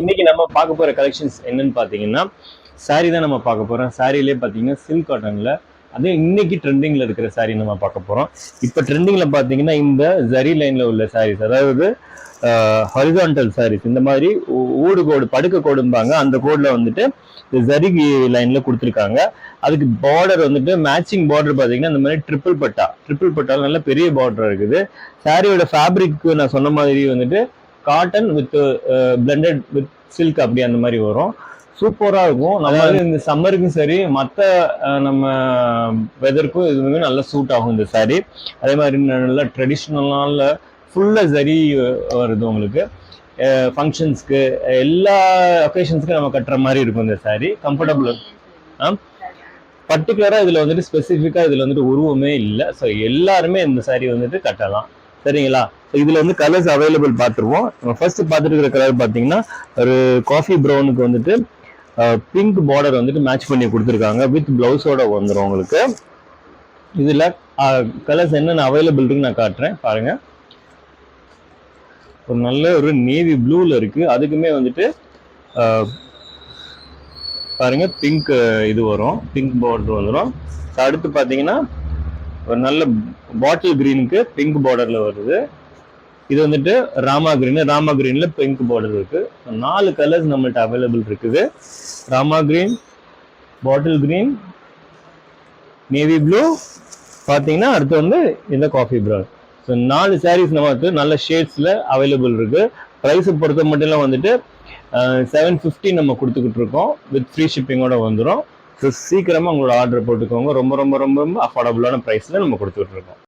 இன்னைக்கு நம்ம பார்க்க போற கலெக்ஷன்ஸ் என்னன்னு பாத்தீங்கன்னா சாரி தான் நம்ம பார்க்க போறோம். சாரிலே பாத்தீங்கன்னா சில்க் காட்டன்ல அதே இன்னைக்கு ட்ரெண்டிங்ல இருக்கிற சாரி நம்ம பார்க்க போறோம். இப்ப ட்ரெண்டிங்ல பாத்தீங்கன்னா இந்த ஜரி லைன்ல உள்ள சாரீஸ், அதாவது ஹாரிசான்டல் சாரீஸ், இந்த மாதிரி ஊடு கோடு படுக்க கோடும்பாங்க, அந்த கோட்ல வந்துட்டு இந்த ஜரி லைன்ல கொடுத்துருக்காங்க. அதுக்கு பார்டர் வந்துட்டு மேட்சிங் பார்டர் பாத்தீங்கன்னா இந்த மாதிரி ட்ரிபிள் பட்டால நல்ல பெரிய பார்டர் இருக்குது. சாரியோட ஃபேப்ரிக் நான் சொன்ன மாதிரி வந்துட்டு cotton with blended with silk அப்படி அந்த மாதிரி வரும். சூப்பரா இருக்கும். நம்ம இந்த சம்மருக்கும் சரி மற்ற நம்ம வெதருக்கும் இது நல்லா சூட் ஆகும் இந்த சாரி. அதே மாதிரி நல்லா ட்ரெடிஷ்னலான ஃபுல்லா சரி வருது உங்களுக்கு. ஃபங்க்ஷன்ஸ்க்கு எல்லா ஒகேஷன்ஸ்க்கு நம்ம கட்டுற மாதிரி இருக்கும் இந்த சாரி. கம்ஃபர்டபுள். பர்டிகுலரா இதுல வந்துட்டு ஸ்பெசிஃபிக்கா இதுல வந்துட்டு உருவமே இல்லை. ஸோ எல்லாருமே இந்த சாரி வந்துட்டு கட்டலாம். சரிங்களா? இதுல வந்து கலர்ஸ் அவைலபிள் பார்த்துருவோம். நம்ம ஃபர்ஸ்ட் பார்த்துட்டு இருக்கிற கலர் பார்த்தீங்கன்னா ஒரு காஃபி ப்ரௌனுக்கு வந்துட்டு பிங்க் பார்டர் வந்துட்டு மேட்ச் பண்ணி கொடுத்துருக்காங்க. வித் பிளவுஸோட வந்துடும் உங்களுக்கு. இதுல கலர்ஸ் என்னென்ன அவைலபிள் இருக்குன்னு நான் காட்டுறேன் பாருங்க. ஒரு நல்ல ஒரு நேவி ப்ளூல இருக்கு. அதுக்குமே வந்துட்டு பாருங்க பிங்க் இது வரும், பிங்க் பார்டர் வந்துடும். அடுத்து பார்த்தீங்கன்னா ஒரு நல்ல பாட்டில் கிரீனுக்கு பிங்க் பார்டர்ல வருது. இது வந்துட்டு ராமா கிரீன்ல பிங்க் பார்டர் இருக்கு. 4 கலர்ஸ் நம்மள்ட்ட அவைலபிள் இருக்குது. Rama green, bottle green, navy blue, பாத்தீங்கன்னா அடுத்து வந்து இந்த காஃபி ப்ரௌன். ஸோ 4 சாரீஸ் நமக்கு நல்ல ஷேட்ஸ்ல அவைலபிள் இருக்கு. ப்ரைஸ் பொறுத்த மட்டும் வந்துட்டு 750 நம்ம கொடுத்துக்கிட்டு இருக்கோம். வித் ஃப்ரீ ஷிப்பிங்கோட வந்துடும். ஸோ சீக்கிரமா உங்களோட ஆர்டர் போட்டுக்கோங்க. ரொம்ப ரொம்ப ரொம்ப ரொம்ப அஃபோர்டபுளான ப்ரைஸ்ல நம்ம கொடுத்துக்கிட்டு இருக்கோம்.